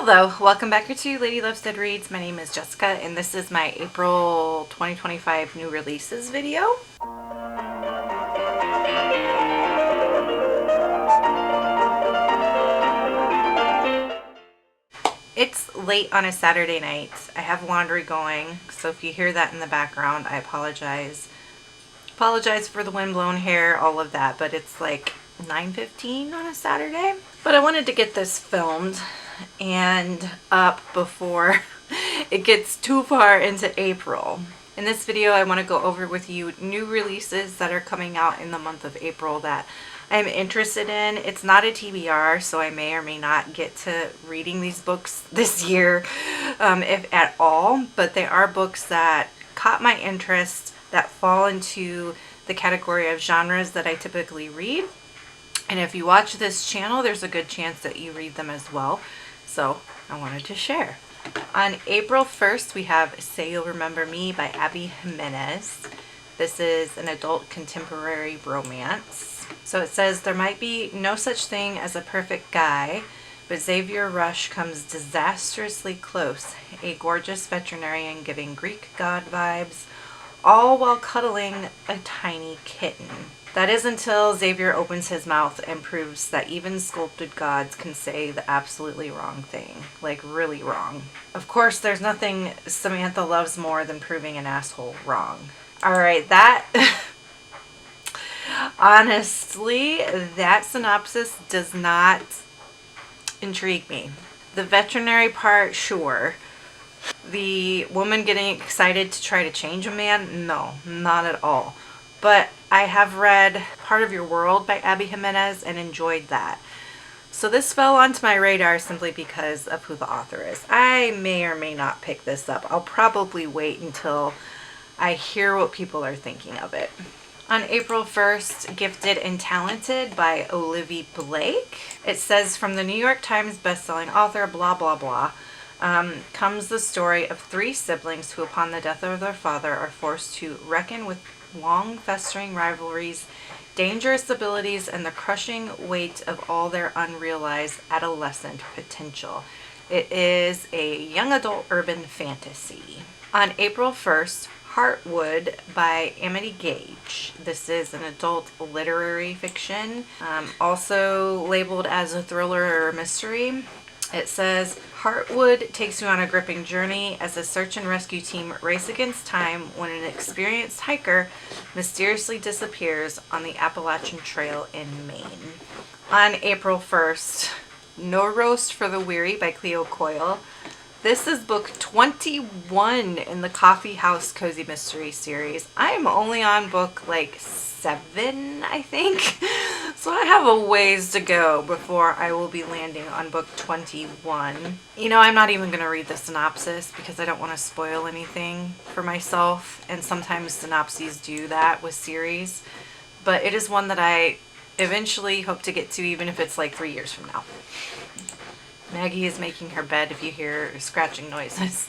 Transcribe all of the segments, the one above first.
Hello, welcome back to Lady Loves Dead Reads. My name is Jessica and this is my April 2025 new releases video. It's late on a Saturday night. I have laundry going, so if you hear that in the background, I apologize. Apologize for the windblown hair, all of that, but it's like 9:15 on a Saturday. But I wanted to get this filmed and up before it gets too far into April. In this video, I want to go over with you new releases that are coming out in the month of April that I'm interested in. It's not a TBR, so I may or may not get to reading these books this year, if at all, but they are books that caught my interest, that fall into the category of genres that I typically read. And if you watch this channel, there's a good chance that you read them as well. So I wanted to share. On April 1st, we have Say You'll Remember Me by Abby Jiminez. This is an adult contemporary romance. So it says, there might be no such thing as a perfect guy, but Xavier Rush comes disastrously close, a gorgeous veterinarian giving Greek god vibes, all while cuddling a tiny kitten. That is until Xavier opens his mouth and proves that even sculpted gods can say the absolutely wrong thing. Like, really wrong. Of course, there's nothing Samantha loves more than proving an asshole wrong. Alright, that... honestly, that synopsis does not intrigue me. The veterinary part, sure. The woman getting excited to try to change a man? No, not at all. But I have read Part of Your World by Abby Jiminez and enjoyed that. So this fell onto my radar simply because of who the author is. I may or may not pick this up. I'll probably wait until I hear what people are thinking of it. On April 1st, Gifted and Talented by Olivie Blake. It says, from the New York Times bestselling author, blah, blah, blah, comes the story of three siblings who, upon the death of their father, are forced to reckon with long festering rivalries, dangerous abilities, and the crushing weight of all their unrealized adolescent potential. It is a young adult urban fantasy. On April 1st, Heartwood by Amity Gage. This is an adult literary fiction, also labeled as a thriller or a mystery. It says, Heartwood takes you on a gripping journey as a search and rescue team race against time when an experienced hiker mysteriously disappears on the Appalachian Trail in Maine. On April 1st, No Roast for the Weary by Cleo Coyle. This is book 21 in the Coffee House Cozy Mystery series. I am only on book like 7, I think. So I have a ways to go before I will be landing on book 21. You know, I'm not even going to read the synopsis because I don't want to spoil anything for myself. And sometimes synopses do that with series. But it is one that I eventually hope to get to, even if it's like 3 years from now. Maggie is making her bed if you hear scratching noises.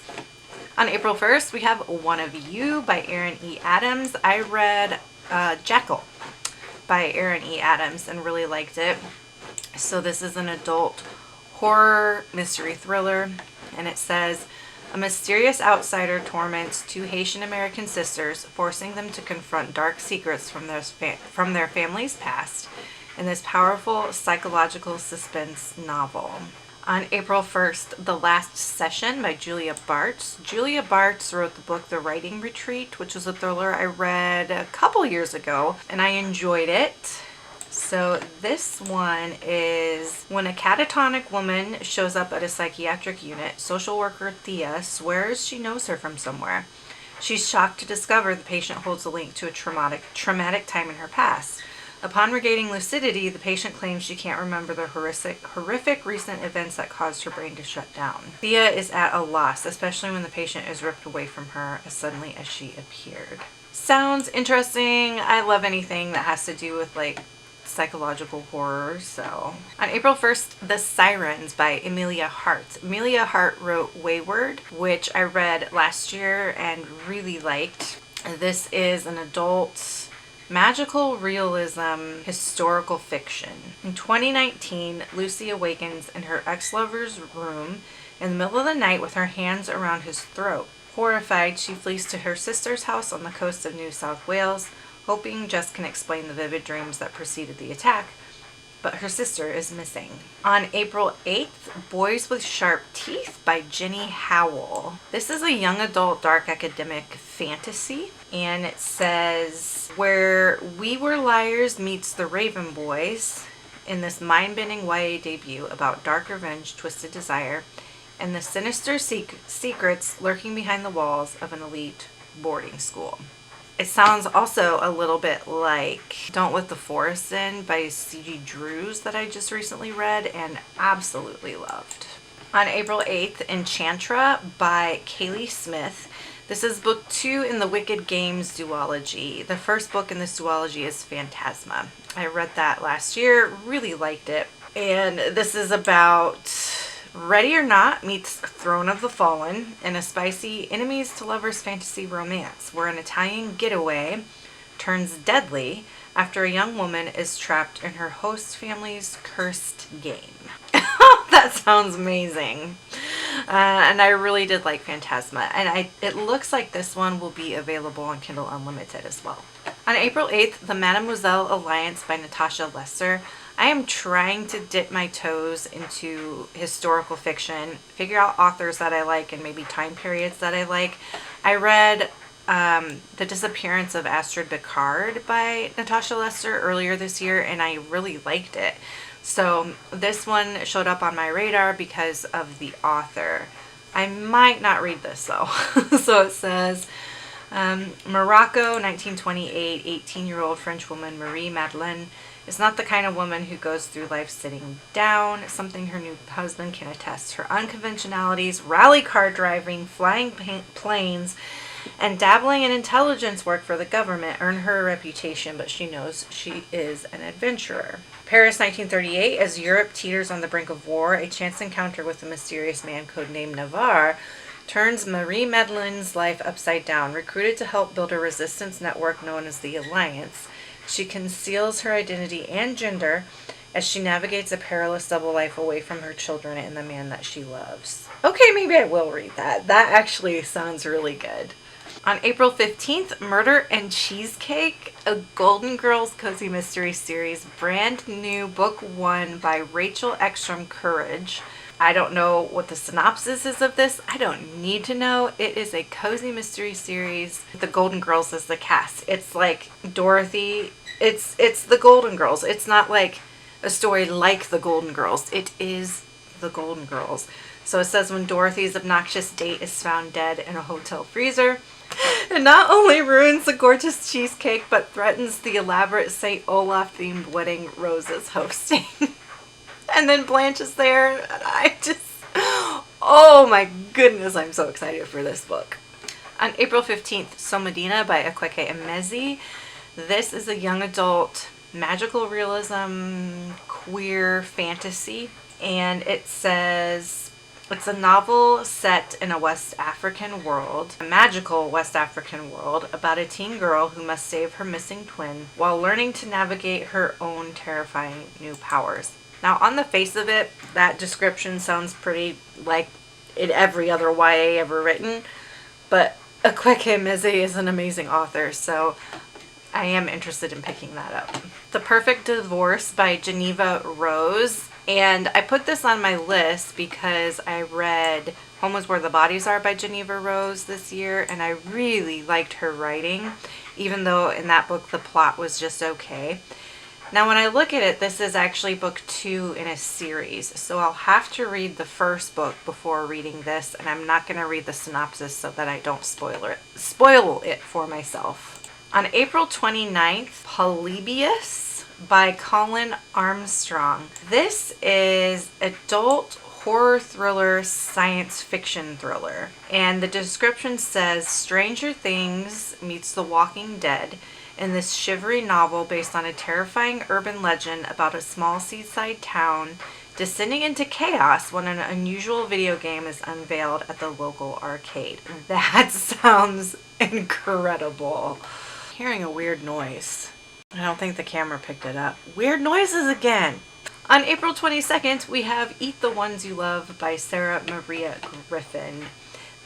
On April 1st, we have One of You by Erin E. Adams. I read Jackal by Erin E. Adams and really liked it. So this is an adult horror mystery thriller, and it says, a mysterious outsider torments two Haitian American sisters, forcing them to confront dark secrets from their family's past in this powerful psychological suspense novel. On April 1st, The Last Session by Julia Bartz. Julia Bartz wrote the book The Writing Retreat, which was a thriller I read a couple years ago, and I enjoyed it. So this one is, when a catatonic woman shows up at a psychiatric unit, social worker Thea swears she knows her from somewhere. She's shocked to discover the patient holds a link to a traumatic time in her past. Upon regaining lucidity, the patient claims she can't remember the horrific recent events that caused her brain to shut down. Thea is at a loss, especially when the patient is ripped away from her as suddenly as she appeared. Sounds interesting. I love anything that has to do with like psychological horror. So on April 1st, The Sirens by Emilia Hart. Emilia Hart wrote Wayward, which I read last year and really liked. This is an adult magical realism historical fiction. In 2019, Lucy awakens in her ex-lover's room in the middle of the night with her hands around his throat. Horrified, she flees to her sister's house on the coast of New South Wales, hoping Jess can explain the vivid dreams that preceded the attack, but her sister is missing. On April 8th, Boys with Sharp Teeth by Jenni Howell. This is a young adult dark academic fantasy, and it says, where We Were Liars meets The Raven Boys in this mind-bending YA debut about dark revenge, twisted desire, and the sinister secrets lurking behind the walls of an elite boarding school. It sounds also a little bit like Don't Let the Forest In by C.G. Drews that I just recently read and absolutely loved. On April 8th, Enchantra by Kaylie Smith. This is book 2 in the Wicked Games duology. The first book in this duology is Phantasma. I read that last year, really liked it. And this is about Ready or Not meets Throne of the Fallen in a spicy enemies to lovers fantasy romance where an Italian getaway turns deadly after a young woman is trapped in her host family's cursed game. That sounds amazing. And I really did like Phantasma. And it looks like this one will be available on Kindle Unlimited as well. On April 8th, The Mademoiselle Alliance by Natasha Lester. I am trying to dip my toes into historical fiction, figure out authors that I like and maybe time periods that I like. I read The Disappearance of Astrid Picard by Natasha Lester earlier this year, and I really liked it. So this one showed up on my radar because of the author. I might not read this though. So it says, Morocco, 1928, 18-year-old French woman Marie Madeleine is not the kind of woman who goes through life sitting down, something her new husband can attest. Her unconventionalities, rally car driving, flying planes, and dabbling in intelligence work for the government earn her a reputation, but she knows she is an adventurer. Paris, 1938, as Europe teeters on the brink of war, a chance encounter with a mysterious man codenamed Navarre turns Marie Madeleine's life upside down. Recruited to help build a resistance network known as the Alliance, she conceals her identity and gender as she navigates a perilous double life away from her children and the man that she loves. Okay, maybe I will read that. That actually sounds really good. On April 15th, Murder and Cheesecake, a Golden Girls Cozy Mystery Series, brand new book 1 by Rachel Eckstrom Courage. I don't know what the synopsis is of this. I don't need to know. It is a cozy mystery series. The Golden Girls is the cast. It's like Dorothy. It's the Golden Girls. It's not like a story like the Golden Girls. It is the Golden Girls. So it says when Dorothy's obnoxious date is found dead in a hotel freezer, it not only ruins the gorgeous cheesecake, but threatens the elaborate St. Olaf themed wedding Rose is hosting. And then Blanche is there, and I just, oh my goodness, I'm so excited for this book. On April 15th, Somadina by Akwaeke Emezi. This is a young adult magical realism queer fantasy, and it says it's a novel set in a West African world, a magical West African world, about a teen girl who must save her missing twin while learning to navigate her own terrifying new powers. Now, on the face of it, that description sounds pretty like in every other YA ever written, but Akwaeke Emezi is an amazing author, so I am interested in picking that up. The Perfect Divorce by Jeneva Rose, and I put this on my list because I read Home is Where the Bodies Are by Jeneva Rose this year, and I really liked her writing, even though in that book the plot was just okay. Now, when I look at it, this is actually book 2 in a series, so I'll have to read the first book before reading this, and I'm not going to read the synopsis so that I don't spoil it for myself. On April 29th, Polybius by Colin Armstrong. This is adult horror thriller, science fiction thriller, and the description says Stranger Things meets The Walking Dead in this shivery novel based on a terrifying urban legend about a small seaside town descending into chaos when an unusual video game is unveiled at the local arcade. That sounds incredible. Hearing a weird noise. I don't think the camera picked it up. Weird noises again. On April 22nd, we have Eat the Ones You Love by Sara Maria Griffin.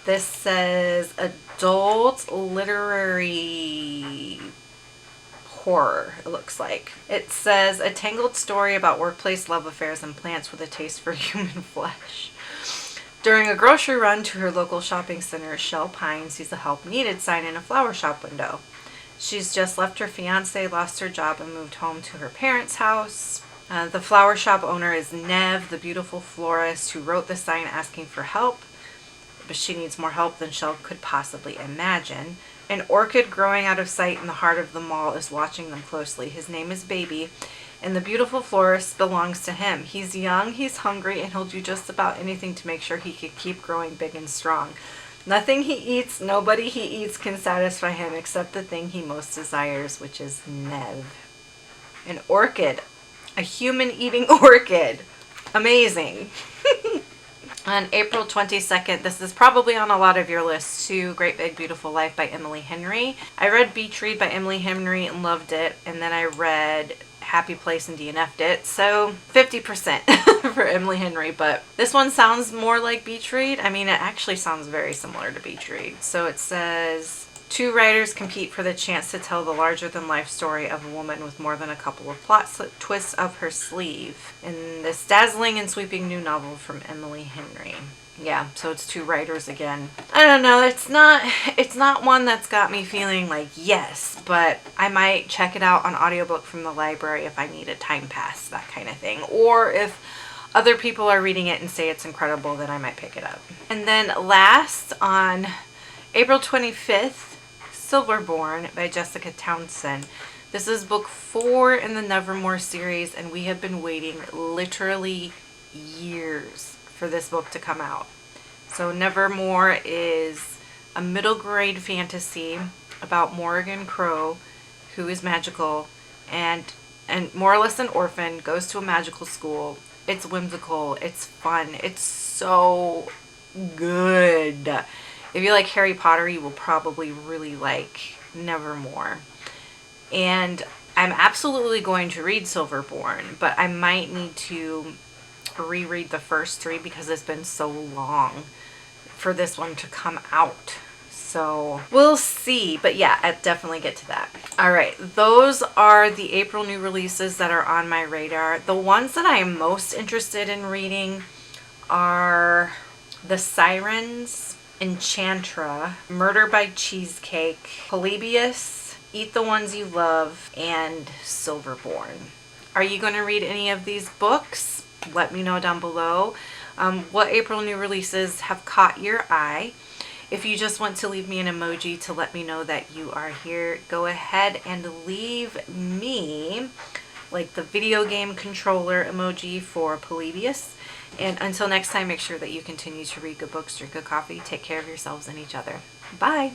This says adult literary horror, it looks like. It says a tangled story about workplace love affairs and plants with a taste for human flesh. During a grocery run to her local shopping center, Shell Pine sees a help needed sign in a flower shop window. She's just left her fiance, lost her job, and moved home to her parents' house. The flower shop owner is Nev, the beautiful florist who wrote the sign asking for help, but she needs more help than Shell could possibly imagine. An orchid growing out of sight in the heart of the mall is watching them closely. His name is Baby, and the beautiful florist belongs to him. He's young, he's hungry, and he'll do just about anything to make sure he can keep growing big and strong. Nothing he eats, nobody he eats can satisfy him except the thing he most desires, which is Nev. An orchid. A human-eating orchid. Amazing. On April 22nd, this is probably on a lot of your lists too, Great Big Beautiful Life by Emily Henry. I read Beach Read by Emily Henry and loved it, and then I read Happy Place and DNF'd it, so 50% for Emily Henry, but this one sounds more like Beach Read. I mean, it actually sounds very similar to Beach Read. So it says, two writers compete for the chance to tell the larger-than-life story of a woman with more than a couple of plot twists up her sleeve in this dazzling and sweeping new novel from Emily Henry. Yeah, so it's two writers again. I don't know, it's not one that's got me feeling like yes, but I might check it out on audiobook from the library if I need a time pass, that kind of thing. Or if other people are reading it and say it's incredible, then I might pick it up. And then last, on April 25th, Silverborn by Jessica Townsend. This is book 4 in the Nevermore series, and we have been waiting literally years for this book to come out. So Nevermore is a middle grade fantasy about Morrigan Crow, who is magical and more or less an orphan, goes to a magical school. It's whimsical, it's fun, it's so good. If you like Harry Potter, you will probably really like Nevermore. And I'm absolutely going to read Silverborn, but I might need to reread the first 3 because it's been so long for this one to come out. So we'll see, but yeah, I'll definitely get to that. All right, those are the April new releases that are on my radar. The ones that I am most interested in reading are the Sirens, Enchantra, Murder by Cheesecake, Polybius, Eat the Ones You Love, and Silverborn. Are you going to read any of these books? Let me know down below. What April new releases have caught your eye? If you just want to leave me an emoji to let me know that you are here, go ahead and leave me like the video game controller emoji for Polybius. And until next time, make sure that you continue to read good books, drink good coffee, take care of yourselves and each other. Bye!